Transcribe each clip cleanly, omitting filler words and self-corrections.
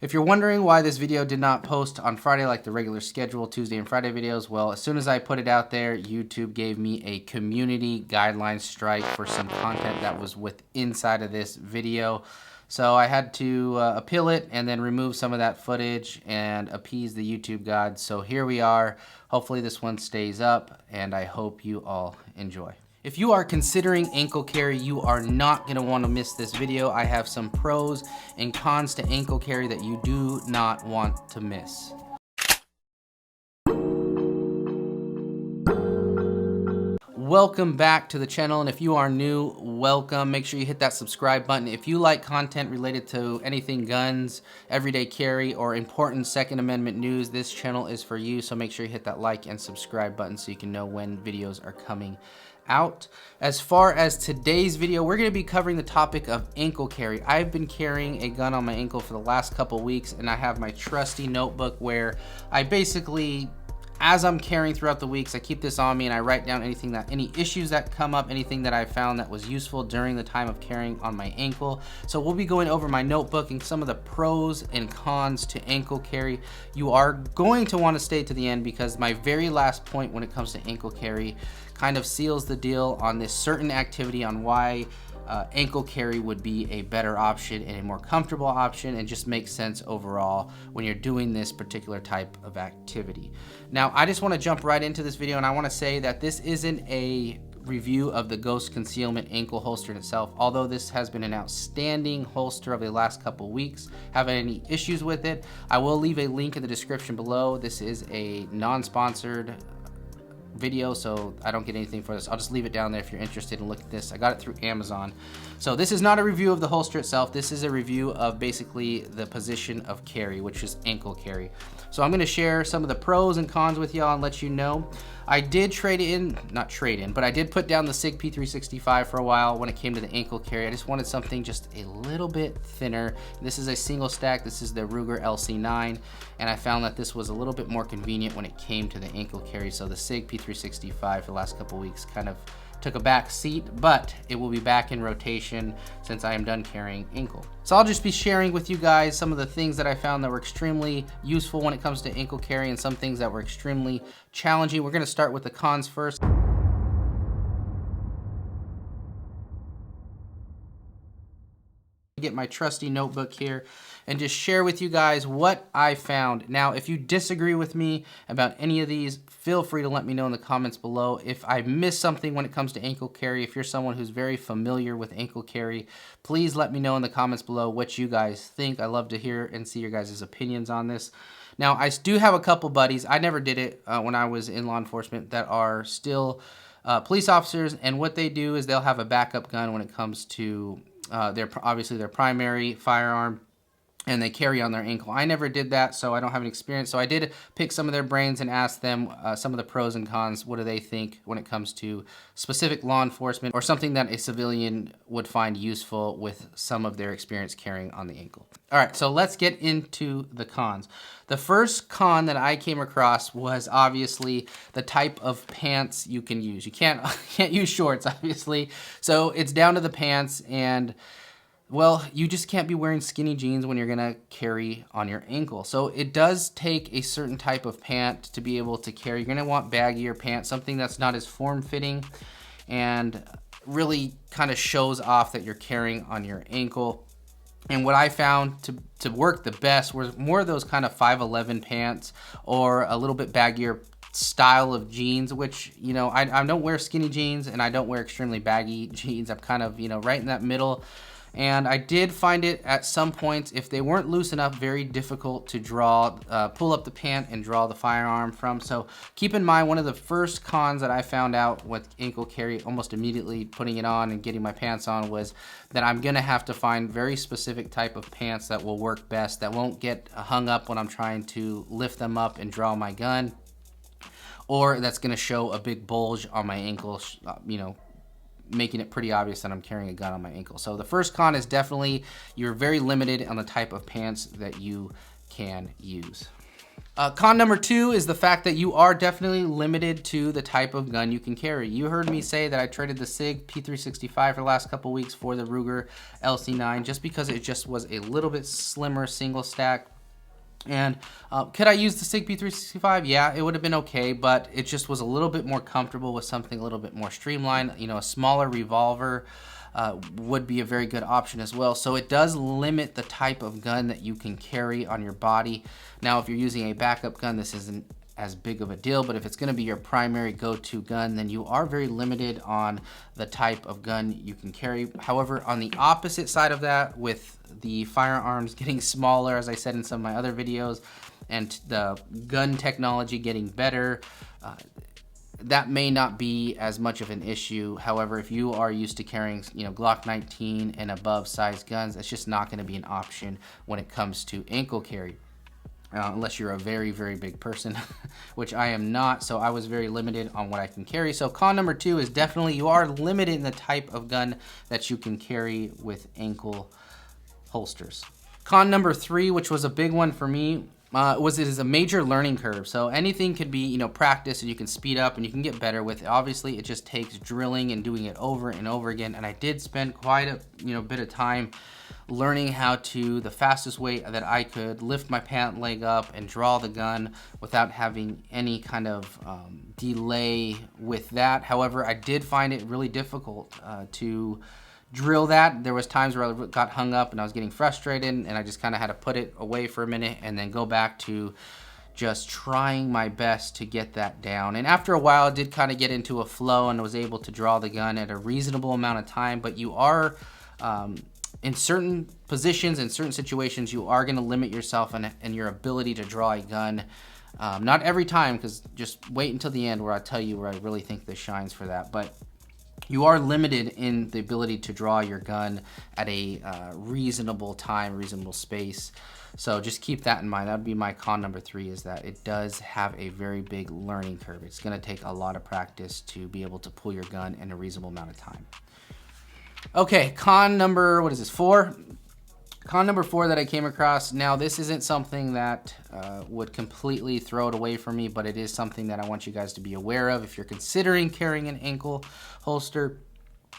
If you're wondering why this video did not post on Friday like the regular schedule, Tuesday and Friday videos, well, as soon as I put it out there, YouTube gave me a community guideline strike for some content that was inside of this video. So I had to appeal it and then remove some of that footage and appease the YouTube gods. So here we are. Hopefully this one stays up, and I hope you all enjoy. If you are considering ankle carry, you are not going to want to miss this video. I have some pros and cons to ankle carry that you do not want to miss. Welcome back to the channel, and if you are new, welcome. Make sure you hit that subscribe button. If you like content related to anything guns, everyday carry, or important Second Amendment news, this channel is for you. So make sure you hit that like and subscribe button so you can know when videos are coming out. As far as today's video, we're going to be covering the topic of ankle carry. I've been carrying a gun on my ankle for the last couple weeks, and I have my trusty notebook where I basically, as I'm carrying throughout the weeks, I keep this on me and I write down any issues that come up, anything that I found that was useful during the time of carrying on my ankle. So we'll be going over my notebook and some of the pros and cons to ankle carry. You are going to want to stay to the end because my very last point when it comes to ankle carry kind of seals the deal on this certain activity, on why ankle carry would be a better option and a more comfortable option, and just makes sense overall when you're doing this particular type of activity. Now, I just want to jump right into this video, and I want to say that this isn't a review of the Ghost Concealment ankle holster in itself, although this has been an outstanding holster over the last couple weeks. Haven't any issues with it. I will leave a link in the description below. This is a non-sponsored video, so I don't get anything for this. I'll just leave it down there if you're interested in looking at this. I got it through Amazon. So this is not a review of the holster itself. This is a review of basically the position of carry, which is ankle carry. So I'm going to share some of the pros and cons with y'all and let you know. I did but I did put down the SIG P365 for a while when it came to the ankle carry. I just wanted something just a little bit thinner. This is a single stack. This is the Ruger LC9, and I found that this was a little bit more convenient when it came to the ankle carry. So the SIG P365 for the last couple weeks kind of took a back seat, but it will be back in rotation since I am done carrying ankle. So I'll just be sharing with you guys some of the things that I found that were extremely useful when it comes to ankle carry, and some things that were extremely challenging. We're going to start with the cons first. Get my trusty notebook here and just share with you guys what I found. Now, if you disagree with me about any of these, feel free to let me know in the comments below. If I missed something when it comes to ankle carry, if you're someone who's very familiar with ankle carry, please let me know in the comments below what you guys think. I love to hear and see your guys' opinions on this. Now, I do have a couple buddies. I never did it when I was in law enforcement, that are still police officers, and what they do is they'll have a backup gun when it comes to obviously their primary firearm, and they carry on their ankle. I never did that, so I don't have any experience. So I did pick some of their brains and ask them some of the pros and cons. What do they think when it comes to specific law enforcement, or something that a civilian would find useful with some of their experience carrying on the ankle? All right, so let's get into the cons. The first con that I came across was obviously the type of pants you can use. You can't use shorts, obviously. So it's down to the pants, and well, you just can't be wearing skinny jeans when you're gonna carry on your ankle. So it does take a certain type of pant to be able to carry. You're gonna want baggier pants, something that's not as form-fitting and really kind of shows off that you're carrying on your ankle. And what I found to work the best was more of those kind of 5'11" pants, or a little bit baggier style of jeans, which, you know, I don't wear skinny jeans and I don't wear extremely baggy jeans. I'm kind of, you know, right in that middle. And I did find it at some points, if they weren't loose enough, very difficult to draw, pull up the pant and draw the firearm from. So keep in mind, one of the first cons that I found out with ankle carry almost immediately putting it on and getting my pants on was that I'm gonna have to find very specific type of pants that will work best, that won't get hung up when I'm trying to lift them up and draw my gun, or that's gonna show a big bulge on my ankle, you know, making it pretty obvious that I'm carrying a gun on my ankle. So the first con is definitely you're very limited on the type of pants that you can use. Con number 2 is the fact that you are definitely limited to the type of gun you can carry. You heard me say that I traded the SIG P365 for the last couple weeks for the Ruger LC9 just because it just was a little bit slimmer single stack. And could I use the SIG P365? Yeah, it would have been okay, but it just was a little bit more comfortable with something a little bit more streamlined. You know, a smaller revolver would be a very good option as well. So it does limit the type of gun that you can carry on your body. Now, if you're using a backup gun, this isn't as big of a deal, but if it's going to be your primary go-to gun, then you are very limited on the type of gun you can carry. However, on the opposite side of that, with the firearms getting smaller, as I said in some of my other videos, and the gun technology getting better, that may not be as much of an issue. However, if you are used to carrying, you know, Glock 19 and above size guns, it's just not going to be an option when it comes to ankle carry. Unless you're a very, very big person, which I am not, so I was very limited on what I can carry. So con number 2 is definitely you are limited in the type of gun that you can carry with ankle holsters. Con number 3, which was a big one for me, it is a major learning curve. So anything could be, you know, practice and you can speed up and you can get better with it. Obviously, it just takes drilling and doing it over and over again. And I did spend quite a bit of time learning how to, the fastest way that I could, lift my pant leg up and draw the gun without having any kind of delay with that. However, I did find it really difficult to drill that. There was times where I got hung up and I was getting frustrated and I just kind of had to put it away for a minute and then go back to just trying my best to get that down. And after a while, I did kind of get into a flow and was able to draw the gun at a reasonable amount of time. But you are, in certain positions, in certain situations, you are going to limit yourself and your ability to draw a gun. Not every time, because just wait until the end where I tell you where I really think this shines for that. But you are limited in the ability to draw your gun at a reasonable time, reasonable space. So just keep that in mind. That would be my con number 3, is that it does have a very big learning curve. It's going to take a lot of practice to be able to pull your gun in a reasonable amount of time. Okay, con number, 4? Con number 4 that I came across. Now, this isn't something that would completely throw it away from me, but it is something that I want you guys to be aware of if you're considering carrying an ankle holster,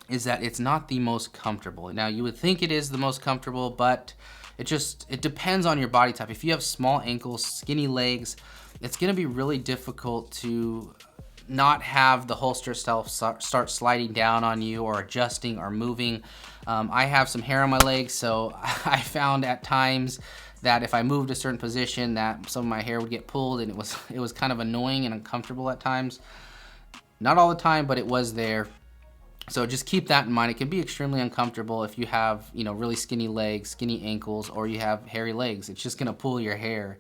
is that it's not the most comfortable. Now, you would think it is the most comfortable, but it depends on your body type. If you have small ankles, skinny legs, it's going to be really difficult to not have the holster itself start sliding down on you or adjusting or moving. I have some hair on my legs, so I found at times that if I moved a certain position that some of my hair would get pulled, and it was kind of annoying and uncomfortable at times. Not all the time, but it was there. So just keep that in mind. It can be extremely uncomfortable if you have, you know, really skinny legs, skinny ankles, or you have hairy legs. It's just gonna pull your hair.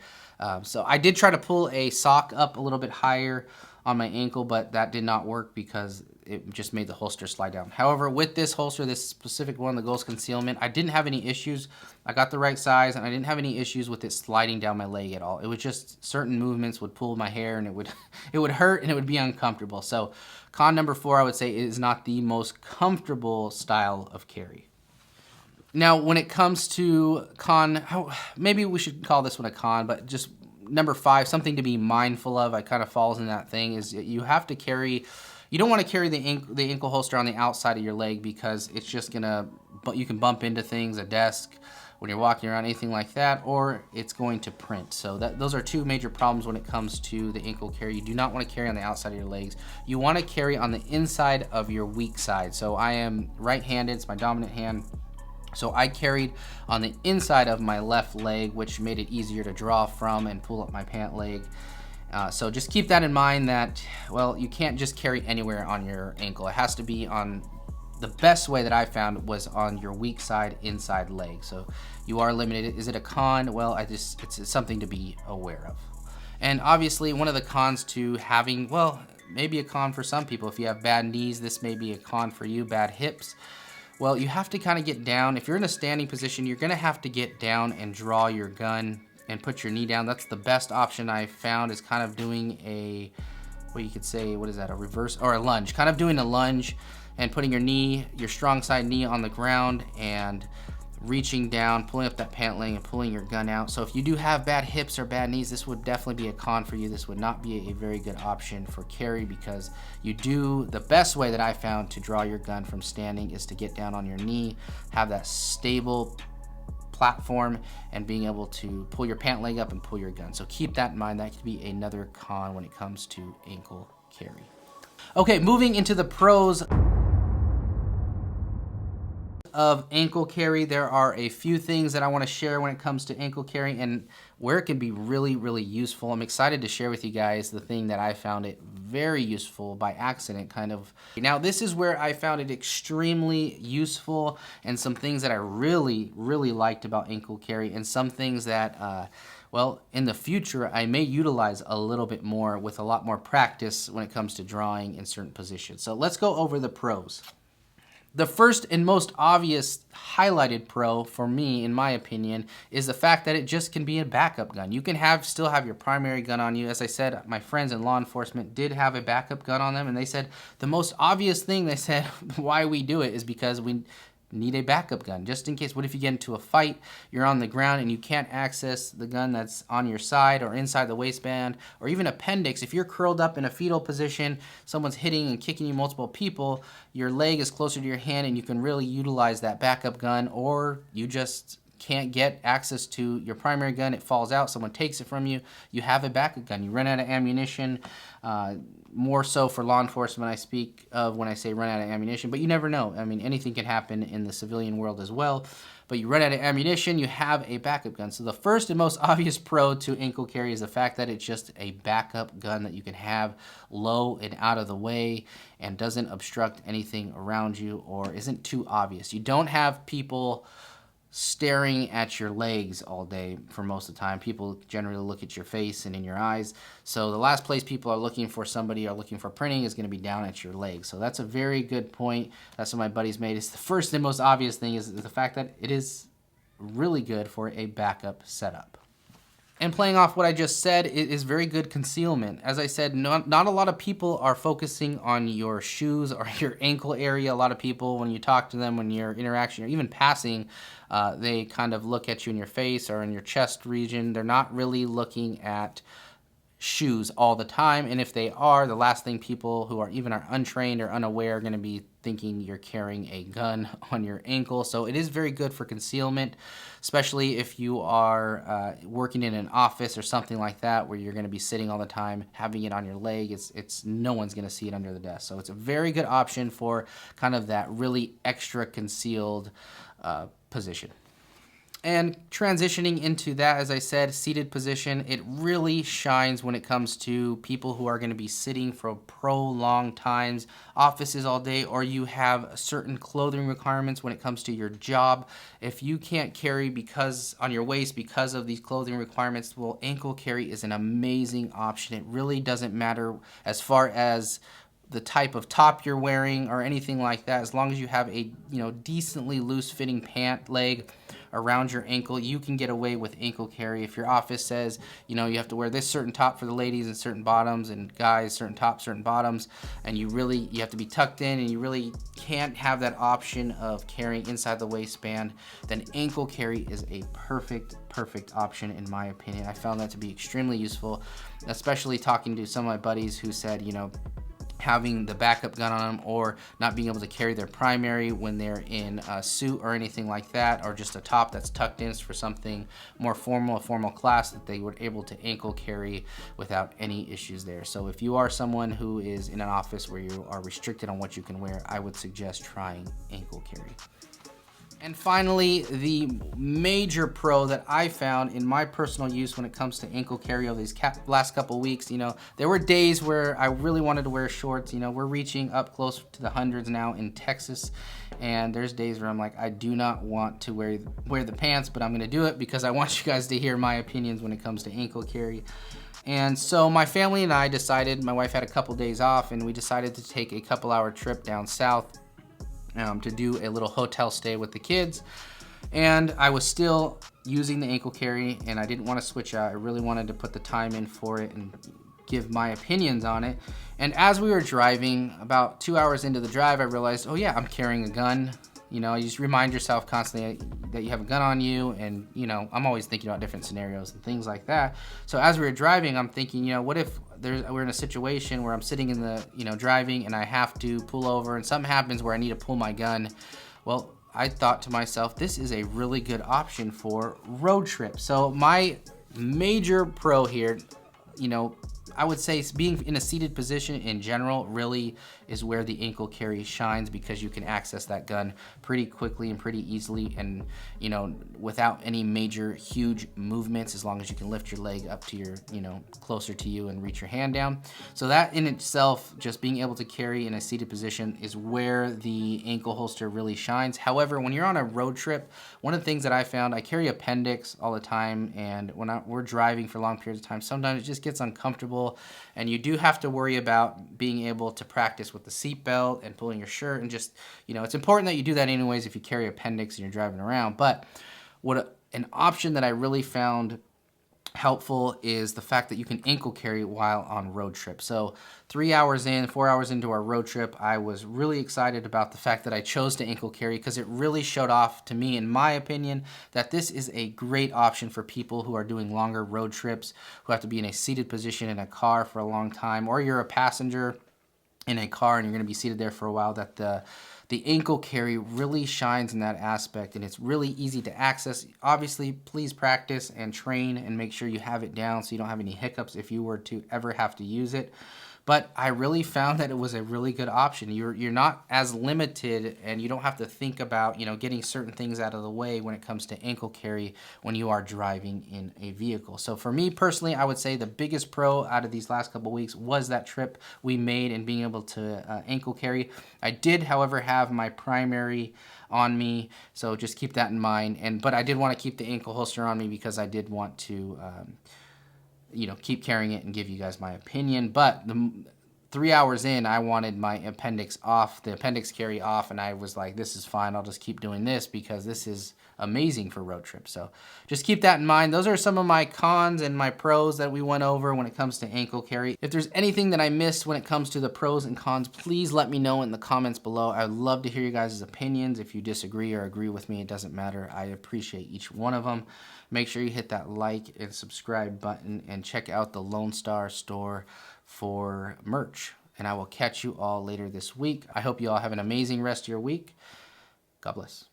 So I did try to pull a sock up a little bit higher on my ankle, but that did not work because it just made the holster slide down. However, with this holster, this specific one, the Ghost Concealment, I didn't have any issues. I got the right size and I didn't have any issues with it sliding down my leg at all. It was just certain movements would pull my hair and it would hurt and it would be uncomfortable. So con number 4, I would say, is not the most comfortable style of carry. Now, when it comes to maybe we should call this one a con, but just number 5, something to be mindful of, I kind of falls in that thing, is you have to carry, you don't want to carry the ankle holster on the outside of your leg because it's just gonna, you can bump into things, a desk, when you're walking around, anything like that, or it's going to print. So those are 2 major problems when it comes to the ankle carry. You do not want to carry on the outside of your legs. You want to carry on the inside of your weak side. So I am right-handed, it's my dominant hand. So I carried on the inside of my left leg, which made it easier to draw from and pull up my pant leg. So just keep that in mind that, well, you can't just carry anywhere on your ankle. It has to be on, the best way that I found was on your weak side inside leg. So you are limited. Is it a con? Well, it's something to be aware of. And obviously one of the cons to having, well, maybe a con for some people, if you have bad knees, this may be a con for you, bad hips. Well, you have to kind of get down. If you're in a standing position, you're gonna have to get down and draw your gun and put your knee down. That's the best option I found, is kind of doing a, what you could say, what is that, a reverse or a lunge? Kind of doing a lunge and putting your knee, your strong side knee on the ground and reaching down, pulling up that pant leg and pulling your gun out. So if you do have bad hips or bad knees, this would definitely be a con for you. This would not be a very good option for carry, because the best way that I found to draw your gun from standing is to get down on your knee, have that stable platform, and being able to pull your pant leg up and pull your gun. So keep that in mind. That could be another con when it comes to ankle carry. Okay, moving into the pros of ankle carry, there are a few things that I want to share when it comes to ankle carry and where it can be really, really useful. I'm excited to share with you guys the thing that I found it very useful by accident, kind of. Now, this is where I found it extremely useful, and some things that I really, really liked about ankle carry, and some things that, well, in the future, I may utilize a little bit more with a lot more practice when it comes to drawing in certain positions. So let's go over the pros. The first and most obvious highlighted pro for me, in my opinion, is the fact that it just can be a backup gun. You can still have your primary gun on you. As I said, my friends in law enforcement did have a backup gun on them, and they said the most obvious thing they said why we do it is because we need a backup gun, just in case. What if you get into a fight, you're on the ground and you can't access the gun that's on your side or inside the waistband or even appendix? If you're curled up in a fetal position, someone's hitting and kicking you, multiple people, your leg is closer to your hand and you can really utilize that backup gun. Or you just can't get access to your primary gun, it falls out, someone takes it from you, you have a backup gun. You run out of ammunition, more so for law enforcement I speak of when I say run out of ammunition, but you never know. I mean, anything can happen in the civilian world as well, but you run out of ammunition, you have a backup gun. So the first and most obvious pro to ankle carry is the fact that it's just a backup gun that you can have low and out of the way and doesn't obstruct anything around you or isn't too obvious. You don't have people staring at your legs all day for most of the time. People generally look at your face and in your eyes. So the last place people are looking for somebody or looking for printing is going to be down at your legs. So that's a very good point. That's what my buddies made. It's the first and most obvious thing is the fact that it is really good for a backup setup. And playing off what I just said, it is very good concealment. As I said, not a lot of people are focusing on your shoes or your ankle area. A lot of people, when you talk to them, when you're interaction or even passing, they kind of look at you in your face or in your chest region. They're not really looking at shoes all the time, and if they are, the last thing people who are untrained or unaware are going to be thinking you're carrying a gun on your ankle. So it is very good for concealment, especially if you are working in an office or something like that where you're going to be sitting all the time, having it on your leg. It's no one's going to see it under the desk. So it's a very good option for kind of that really extra concealed position. And transitioning into that, as I said, seated position, it really shines when it comes to people who are going to be sitting for prolonged times, offices all day, or you have certain clothing requirements when it comes to your job. If you can't carry on your waist because of these clothing requirements, well, ankle carry is an amazing option. It really doesn't matter as far as the type of top you're wearing or anything like that. As long as you have a decently loose fitting pant leg around your ankle, you can get away with ankle carry. If your office says you have to wear this certain top for the ladies and certain bottoms, and guys certain tops, certain bottoms, and you have to be tucked in and you really can't have that option of carrying inside the waistband, then ankle carry is a perfect option in my opinion. I found that to be extremely useful, especially talking to some of my buddies who said having the backup gun on them or not being able to carry their primary when they're in a suit or anything like that, or just a top that's tucked in for something more formal, a formal class, that they were able to ankle carry without any issues there. So if you are someone who is in an office where you are restricted on what you can wear, I would suggest trying ankle carry. And finally, the major pro that I found in my personal use when it comes to ankle carry over these last couple weeks, there were days where I really wanted to wear shorts. We're reaching up close to the hundreds now in Texas, and there's days where I'm like, I do not want to wear the pants, but I'm gonna do it because I want you guys to hear my opinions when it comes to ankle carry. And so my family and I decided, my wife had a couple days off, and we decided to take a couple-hour trip down south to do a little hotel stay with the kids. And I was still using the ankle carry, and I didn't want to switch out. I really wanted to put the time in for it and give my opinions on it. And as we were driving, about 2 hours into the drive, I realized, oh yeah, I'm carrying a gun. You know, you just remind yourself constantly that you have a gun on you, and you know, I'm always thinking about different scenarios and things like that. So as we were driving, I'm thinking, you know, what if we're in a situation where I'm sitting in the, you know, driving and I have to pull over and something happens where I need to pull my gun. Well, I thought to myself, this is a really good option for road trips. So my major pro here, you know, I would say being in a seated position in general really is where the ankle carry shines, because you can access that gun pretty quickly and pretty easily, and you know, without any major huge movements, as long as you can lift your leg up to your, you know, closer to you and reach your hand down. So that in itself, just being able to carry in a seated position, is where the ankle holster really shines. However, when you're on a road trip, one of the things that I found, I carry appendix all the time, and when we're driving for long periods of time, sometimes it just gets uncomfortable, and you do have to worry about being able to practice with the seatbelt and pulling your shirt, and just, you know, it's important that you do that anyways if you carry appendix and you're driving around. But an option that I really found helpful is the fact that you can ankle carry while on road trip. So 4 hours into our road trip, I was really excited about the fact that I chose to ankle carry, because it really showed off to me, in my opinion, that this is a great option for people who are doing longer road trips, who have to be in a seated position in a car for a long time, or you're a passenger in a car and you're going to be seated there for a while. That the ankle carry really shines in that aspect, and it's really easy to access. Obviously, please practice and train and make sure you have it down so you don't have any hiccups if you were to ever have to use it. But I really found that it was a really good option. You're not as limited, and you don't have to think about, you know, getting certain things out of the way when it comes to ankle carry when you are driving in a vehicle. So for me personally, I would say the biggest pro out of these last couple weeks was that trip we made and being able to ankle carry. I did, however, have my primary on me, so just keep that in mind. But I did want to keep the ankle holster on me because I did want to you know, keep carrying it and give you guys my opinion. But 3 hours in, I wanted my appendix off, the appendix carry off, and I was like, this is fine, I'll just keep doing this because this is amazing for road trips. So just keep that in mind. Those are some of my cons and my pros that we went over when it comes to ankle carry. If there's anything that I missed when it comes to the pros and cons, please let me know in the comments below. I would love to hear you guys' opinions. If you disagree or agree with me, it doesn't matter. I appreciate each one of them. Make sure you hit that like and subscribe button, and check out the Lone Star store for merch. And I will catch you all later this week. I hope you all have an amazing rest of your week. God bless.